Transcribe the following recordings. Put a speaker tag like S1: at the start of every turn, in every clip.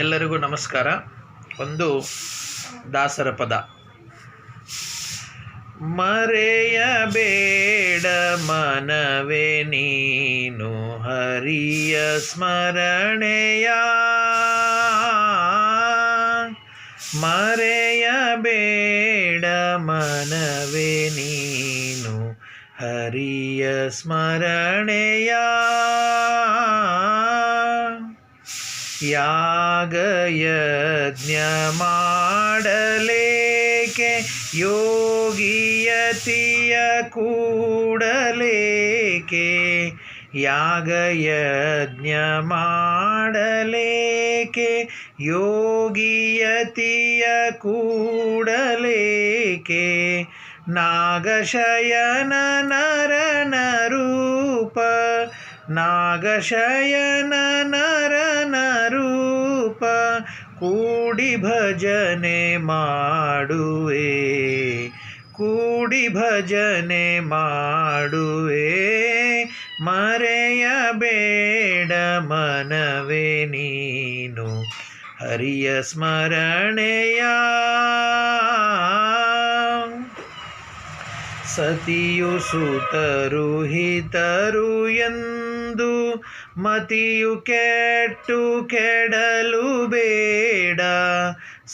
S1: ಎಲ್ಲರಿಗೂ ನಮಸ್ಕಾರ. ಒಂದು ದಾಸರ ಪದ. ಮರೆಯಬೇಡ ಮನವೇ ನೀನು ಹರಿಯ ಸ್ಮರಣೆಯ, ಮರೆಯಬೇಡ ಮನವೇ ನೀನು ಹರಿಯ ಸ್ಮರಣೆಯ. ಯಾಗಯಜ್ಞ ಮಾಡಲೇಕೆ ಯೋಗಿಯತಿಯ ಕೂಡಲೇಕೆ, ಯಾಗಯಜ್ಞ ಮಾಡಲೇಕೆ ಯೋಗಿಯತಿಯ ಕೂಡಲೇಕೆ. ನಾಗಶಯನ ನರನ ರೂಪ, ನಾಗಶಯನ ನರನ ರೂಪ, ಕೂಡಿ ಭಜನೆ ಮಾಡುವೆ, ಕೂಡಿ ಭಜನೆ ಮಾಡುವೆ. ಮರೆಯಬೇಡ ಮನವೇ ನೀನು ಹರಿಯ ಸ್ಮರಣೆಯ. ಸತಿಯು ಸುತರು ಹಿತರು ಎಂದು ಮತಿಯು ಕೆಟ್ಟು ಕೆಡಲು ಬೇಡ,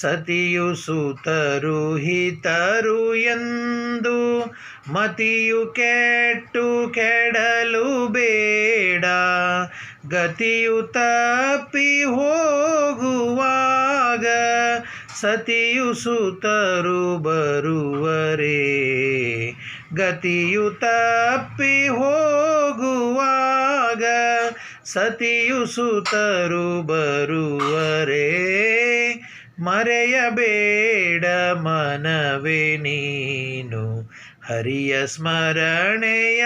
S1: ಸತಿಯು ಸುತರು ಹಿತರು ಎಂದು ಮತಿಯು ಕೆಟ್ಟು ಕೆಡಲು ಬೇಡ. ಗತಿಯು ತಪ್ಪಿ ಹೋಗುವಾಗ ಸತಿಯು ಸುತರು ಬರುವರೆ, ಗತಿಯು ತಪ್ಪಿ ಹೋಗುವಾಗ ಸತಿಯು ಸುತರು ಬರುವರೆ. ಮರೆಯಬೇಡ ಮನವೇ ನೀನು ಹರಿಯ ಸ್ಮರಣೆಯ,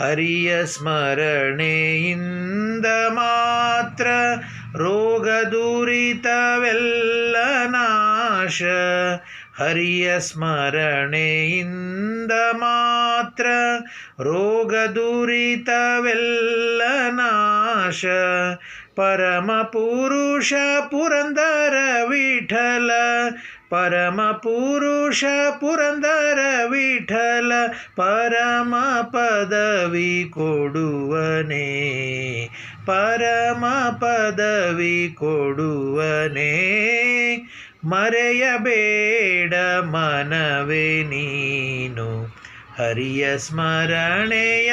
S1: ಹರಿಯ ಸ್ಮರಣೆಯಿಂದ ಮಾತ್ರ ರೋಗ ದುರಿತವೆಲ್ಲ ನಾಶ, ಹರಿಯ ಸ್ಮರಣೆಯಿಂದ ಮಾತ್ರ ರೋಗ ದುರಿತವೆಲ್ಲ ನಾಶ. ಪರಮ ಪುರುಷ ಪುರಂದರ ವಿಠಲ, ಪರಮ ಪುರುಷ ಪುರಂದರ ವಿಠಲ, ಪರಮ ಪದವಿ ಕೊಡುವನೇ, ಪರಮ ಪದವಿ ಕೊಡುವನೇ. ಮರೆಯಬೇಡ ಮನವೇ ನೀನು ಹರಿಯ ಸ್ಮರಣೆಯ.